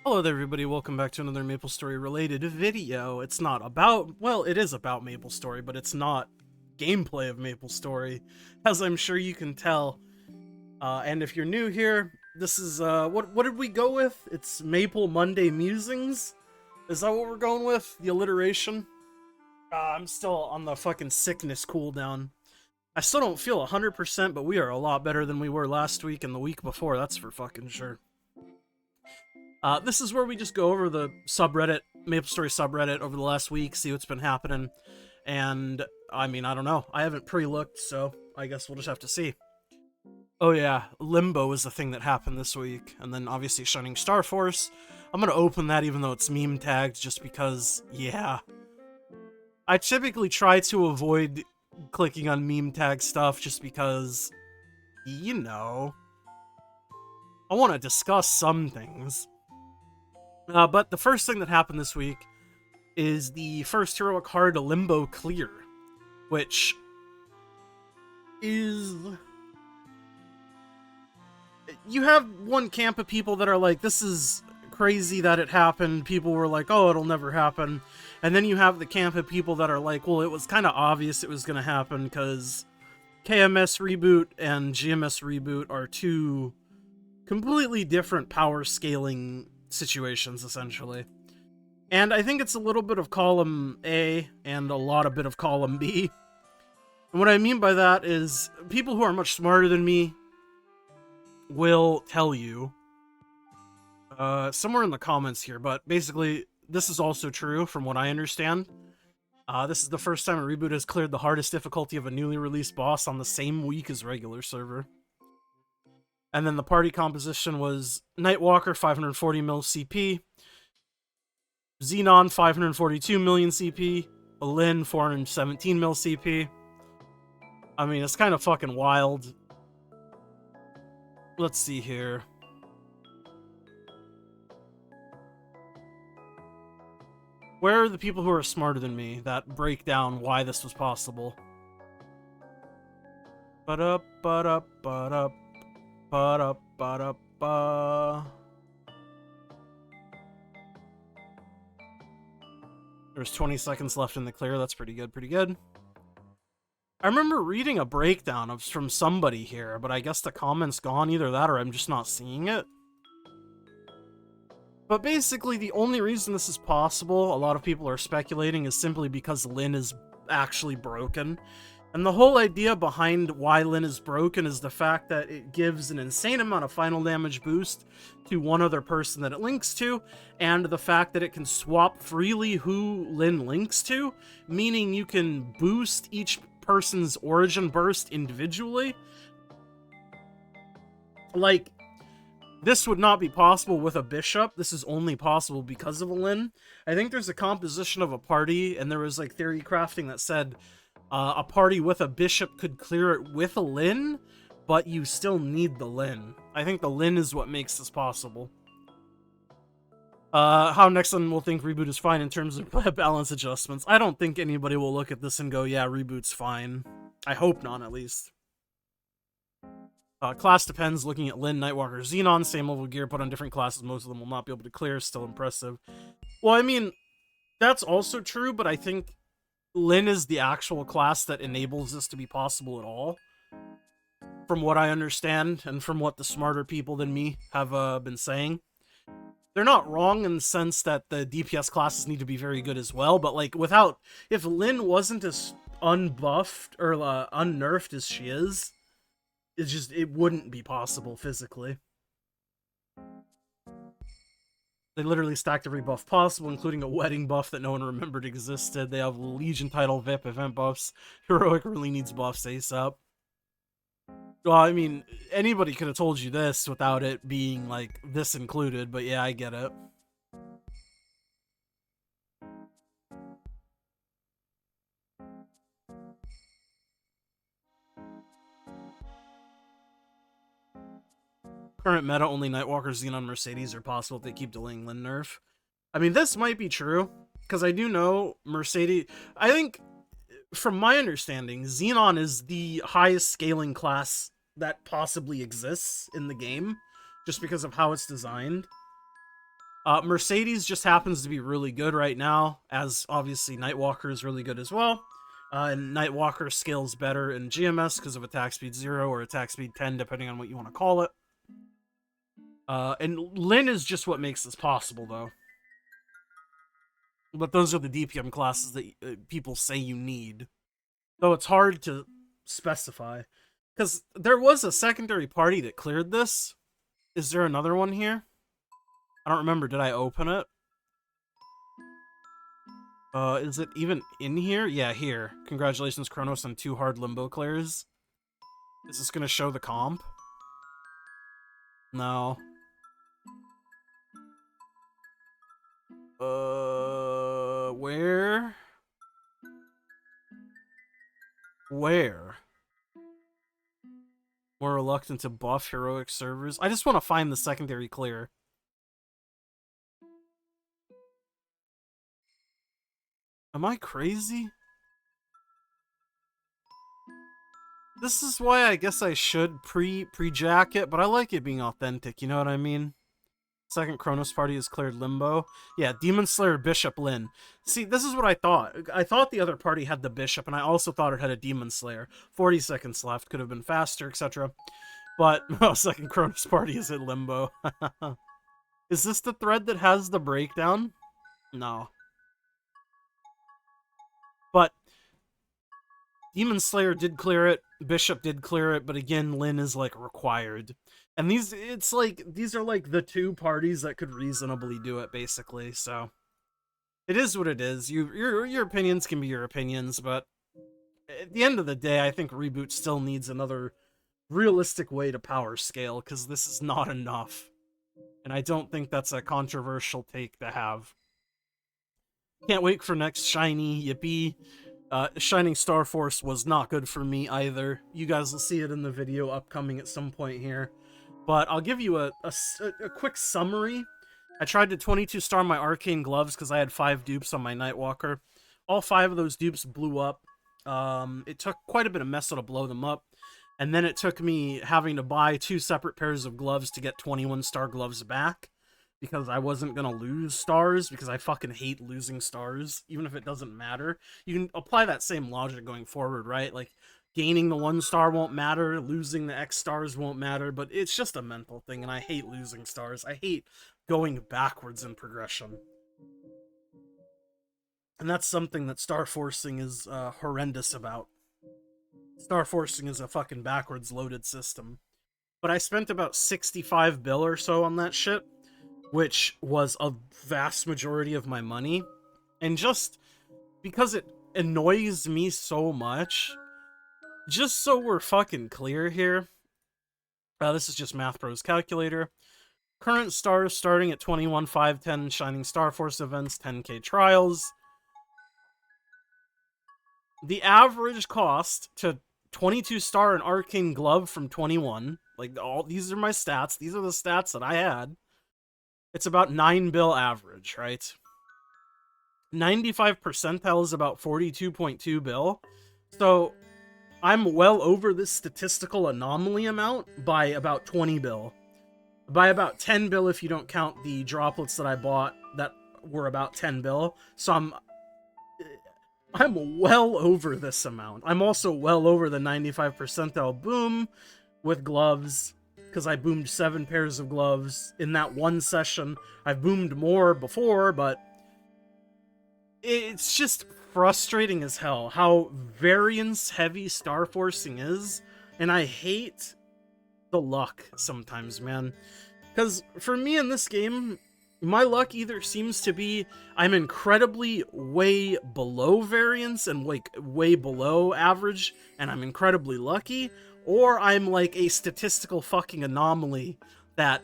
Hello there everybody, welcome back to another MapleStory related video. It's not about, well, it is about MapleStory, but it's not gameplay of MapleStory, as I'm sure you can tell. And if you're new here, this is, what did we go with? It's Maple Monday Musings? Is that what we're going with? The alliteration? I'm still on the fucking sickness cooldown. I still don't feel 100%, but we are a lot better than we were last week and the week before, that's for fucking sure. This is where we just go over the subreddit, MapleStory subreddit, over the last week, see what's been happening, and, I mean, I don't know. I haven't pre-looked, so I guess we'll just have to see. Oh yeah, Limbo is the thing that happened this week, and then obviously Shining Starforce. I'm gonna open that even though it's meme tagged, just because, yeah. I typically try to avoid clicking on meme tag stuff, just because, you know, I want to discuss some things. But the first thing that happened this week is the first heroic Hard Limbo clear, which is... You have one camp of people that are like, this is crazy that it happened. People were like, oh, it'll never happen. And then you have the camp of people that are like, well, it was kind of obvious it was going to happen because KMS Reboot and GMS Reboot are two completely different power scaling situations, essentially. And I think it's a little bit of column A and a lot of bit of column B. And what I mean by that is people who are much smarter than me will tell you somewhere in the comments here, but basically this is also true from what I understand. This is the first time a reboot has cleared the hardest difficulty of a newly released boss on the same week as regular server. And then the party composition was Nightwalker, 540 mil CP, Xenon, 542 million CP, Lin, 417 mil CP. I mean, it's kind of fucking wild. Let's see here. Where are the people who are smarter than me that break down why this was possible? Ba-da, ba-da, ba-da. Ba-da-ba-da-ba. There's 20 seconds left in the clear. That's pretty good, pretty good. I remember reading a breakdown from somebody here, but I guess the comment's gone. Either that or I'm just not seeing it. But basically, the only reason this is possible, a lot of people are speculating, is simply because Lin is actually broken. And the whole idea behind why Lin is broken is the fact that it gives an insane amount of final damage boost to one other person that it links to, and the fact that it can swap freely who Lin links to, meaning you can boost each person's origin burst individually. Like, this would not be possible with a bishop. This is only possible because of a Lin. I think there's a composition of a party, and there was like theory crafting that said a party with a bishop could clear it with a Lin, but you still need the Lin. I think the Lin is what makes this possible. How Nexon will think Reboot is fine in terms of balance adjustments. I don't think anybody will look at this and go, yeah, Reboot's fine. I hope not, at least. Class depends, looking at Lin, Nightwalker, Xenon, same level of gear put on different classes, most of them will not be able to clear, still impressive. Well, I mean, that's also true, but I think Lin is the actual class that enables this to be possible at all, from what I understand, and from what the smarter people than me have been saying. They're not wrong in the sense that the DPS classes need to be very good as well, but like, if Lin wasn't as unbuffed or unnerfed as she is, it wouldn't be possible physically. They literally stacked every buff possible, including a wedding buff that no one remembered existed. They have Legion title, VIP, event buffs. Heroic really needs buffs ASAP. Well, I mean, anybody could have told you this without it being, like, this included, but yeah, I get it. Current meta, only Nightwalker, Xenon, Mercedes are possible if they keep delaying Lin nerf. I mean, this might be true, because I do know Mercedes... I think, from my understanding, Xenon is the highest scaling class that possibly exists in the game, just because of how it's designed. Mercedes just happens to be really good right now, as obviously Nightwalker is really good as well. And Nightwalker scales better in GMS because of attack speed 0 or attack speed 10, depending on what you want to call it. And Lyn is just what makes this possible, though. But those are the DPM classes that people say you need. Though it's hard to specify. Because there was a secondary party that cleared this. Is there another one here? I don't remember. Did I open it? Is it even in here? Yeah, here. Congratulations, Kronos, on 2 Hard Limbo clears. Is this gonna show the comp? No. Where? Where? More reluctant to buff heroic servers? I just want to find the secondary clear. Am I crazy? This is why I guess I should pre-jack it, but I like it being authentic, you know what I mean? Second Kronos party has cleared Limbo. Yeah, Demon Slayer, Bishop, Lyn. See, this is what I thought. I thought the other party had the Bishop, and I also thought it had a Demon Slayer. 40 seconds left, could have been faster, etc. But, oh, second Kronos party is at Limbo. Is this the thread that has the breakdown? No. But Demon Slayer did clear it, Bishop did clear it, but again, Lyn is, like, required. And these are, like, the 2 parties that could reasonably do it, basically, so. It is what it is. Your opinions can be your opinions, but at the end of the day, I think Reboot still needs another realistic way to power scale, because this is not enough. And I don't think that's a controversial take to have. Can't wait for next shiny, yippee. Shining Starforce was not good for me either. You guys will see it in the video upcoming at some point here. But I'll give you a quick summary. I tried to 22 star my arcane gloves because I had 5 dupes on my Nightwalker. All 5 of those dupes blew up. It took quite a bit of metal to blow them up. And then it took me having to buy 2 separate pairs of gloves to get 21 star gloves back. Because I wasn't going to lose stars, because I fucking hate losing stars, even if it doesn't matter. You can apply that same logic going forward, right? Like, gaining the 1 star won't matter, losing the X stars won't matter, but it's just a mental thing, and I hate losing stars. I hate going backwards in progression. And that's something that Starforcing is horrendous about. Starforcing is a fucking backwards loaded system. But I spent about 65 bill or so on that shit, which was a vast majority of my money. And just because it annoys me so much, just so we're fucking clear here, this is just Math Pro's calculator. Current stars starting at 21, 5, 10 Shining Starforce events, 10k trials. The average cost to 22 star an arcane glove from 21, like all these are my stats, these are the stats that I had. It's about 9 bill average, right? 95 percentile is about 42.2 bill. So I'm well over this statistical anomaly amount by about 20 bill. By about 10 bill if you don't count the droplets that I bought that were about 10 bill. So I'm well over this amount. I'm also well over the 95 percentile boom with gloves, because I boomed 7 pairs of gloves in that one session. I've boomed more before, but it's just frustrating as hell how variance heavy Starforcing is, and I hate the luck sometimes, man. Because for me in this game, my luck either seems to be I'm incredibly way below variance and like way below average, and I'm incredibly lucky, or I'm like a statistical fucking anomaly that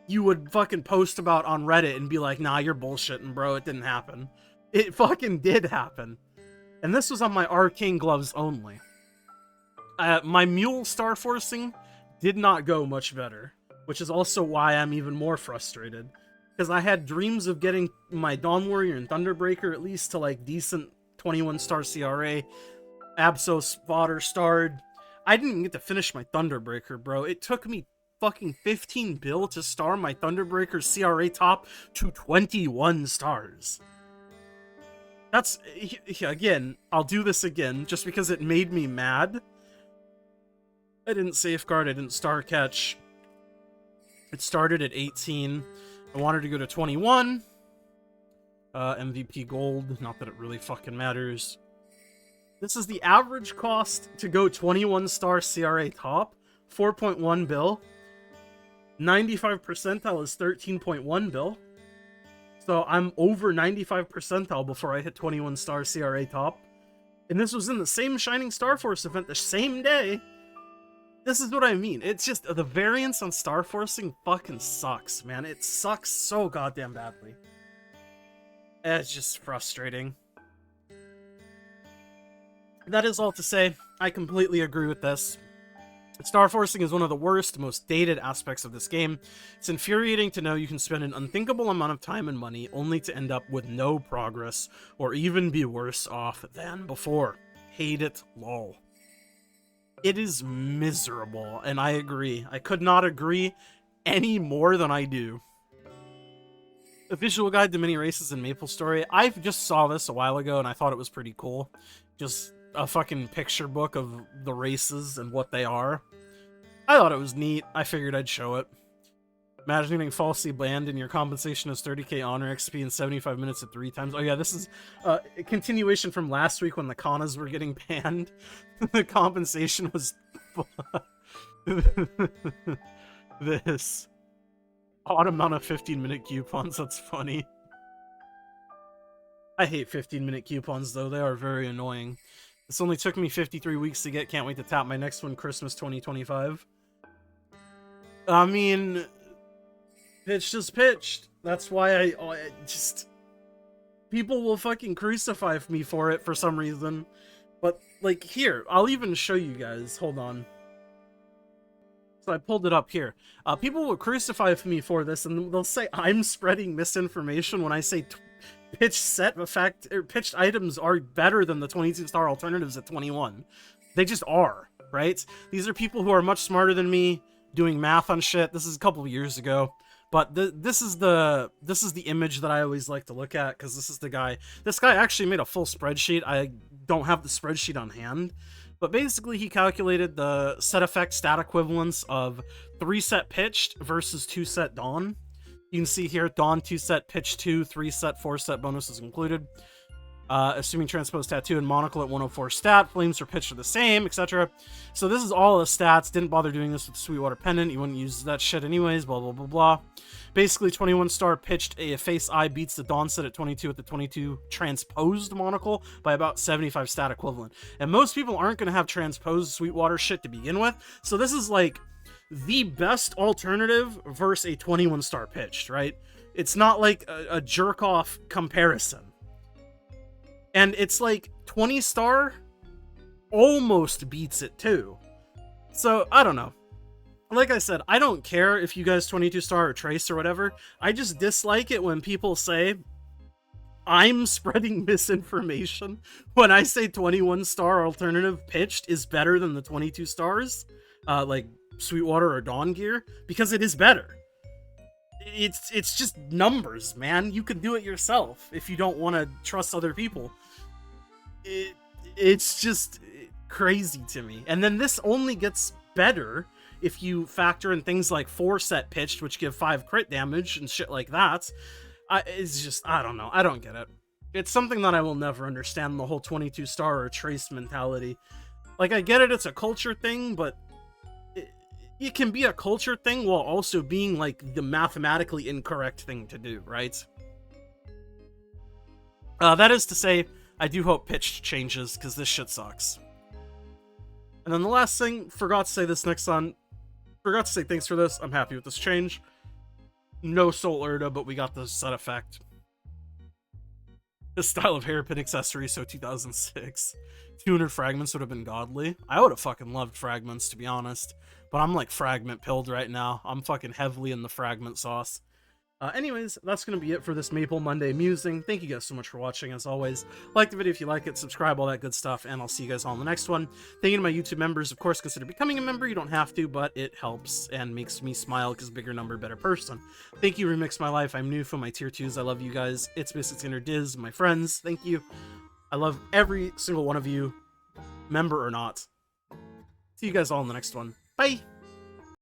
you would fucking post about on Reddit and be like, nah, you're bullshitting, bro, it didn't happen. It fucking did happen. And this was on my arcane gloves only. My mule Starforcing did not go much better, which is also why I'm even more frustrated. Because I had dreams of getting my Dawn Warrior and Thunderbreaker at least to like decent 21 star CRA. Abso Spotter starred. I didn't even get to finish my Thunderbreaker, bro. It took me fucking 15 bill to star my Thunderbreaker CRA top to 21 stars. That's, again, I'll do this again, just because it made me mad. I didn't safeguard, I didn't star catch. It started at 18. I wanted to go to 21. MVP gold, not that it really fucking matters. This is the average cost to go 21 star CRA top, 4.1 bill. 95 percentile is 13.1 bill. So I'm over 95 percentile before I hit 21 star CRA top. And this was in the same Shining Starforce event the same day. This is what I mean. It's just, the variance on Starforcing fucking sucks, man. It sucks so goddamn badly. It's just frustrating. That is all to say, I completely agree with this. Starforcing is one of the worst, most dated aspects of this game. It's infuriating to know you can spend an unthinkable amount of time and money only to end up with no progress, or even be worse off than before. Hate it, lol. It is miserable, and I agree. I could not agree any more than I do. A visual guide to mini races in MapleStory. I just saw this a while ago, and I thought it was pretty cool. Just a fucking picture book of the races and what they are. I thought it was neat. I figured I'd show it. Imagine getting falsely banned and your compensation is 30k honor XP in 75 minutes at 3 times. Oh yeah, this is a continuation from last week when the Kanas were getting banned. The compensation was this odd amount of 15-minute coupons. That's funny. I hate 15-minute coupons though. They are very annoying. This only took me 53 weeks to get. Can't wait to tap my next one, Christmas 2025. I mean, pitched is pitched. That's why I just... People will fucking crucify me for it for some reason. But, like, here, I'll even show you guys. Hold on. So I pulled it up here. People will crucify me for this, and they'll say I'm spreading misinformation when I say pitched set effect, or pitched items are better than the 22-star alternatives at 21. They just are, right? These are people who are much smarter than me, doing math on shit. This is a couple of years ago, but this is the image that I always like to look at, because this is the guy. This guy actually made a full spreadsheet. I don't have the spreadsheet on hand, but basically he calculated the set effect stat equivalence of 3 set pitched versus 2 set dawn. You can see here, dawn 2 set, pitch 2, 3 set, 4 set bonuses included. Assuming transpose tattoo and monocle at 104 stat, flames or pitch are the same, etc. So this is all the stats. Didn't bother doing this with Sweetwater Pendant. You wouldn't use that shit anyways, blah, blah, blah, blah. Basically, 21 star pitched a face eye beats the dawn set at 22 at the 22 transposed monocle by about 75 stat equivalent. And most people aren't going to have transposed Sweetwater shit to begin with. So this is like the best alternative versus a 21 star pitched, right? It's not like a jerk off comparison. And it's like 20 star almost beats it too. So I don't know. Like I said, I don't care if you guys 22 star or trace or whatever. I just dislike it when people say I'm spreading misinformation when I say 21 star alternative pitched is better than the 22 stars, like Sweetwater or Dawn gear, because it is better. It's just numbers, man. You can do it yourself if you don't want to trust other people. It's just crazy to me. And then this only gets better if you factor in things like 4 set pitched, which give 5 crit damage and shit like that. It's just, I don't know. I don't get it. It's something that I will never understand, the whole 22 star or trace mentality. Like, I get it, it's a culture thing, but it can be a culture thing while also being like the mathematically incorrect thing to do, right? That is to say, I do hope pitched changes, because this shit sucks. And then the last thing, forgot to say this next on. Forgot to say thanks for this. I'm happy with this change. No Soul Urda, but we got the set effect. This style of hairpin accessory, so 2006. 200 fragments would have been godly. I would have fucking loved fragments, to be honest. But I'm like fragment pilled right now. I'm fucking heavily in the fragment sauce. Anyways, that's going to be it for this Maple Monday musing. Thank you guys so much for watching, as always. Like the video if you like it, subscribe, all that good stuff, and I'll see you guys all in the next one. Thank you to my YouTube members. Of course, consider becoming a member. You don't have to, but it helps and makes me smile because bigger number, better person. Thank you, Remix My Life. I'm new for my tier 2s. I love you guys. It's Basic Inner Diz, my friends. Thank you. I love every single one of you, member or not. See you guys all in the next one. Bye!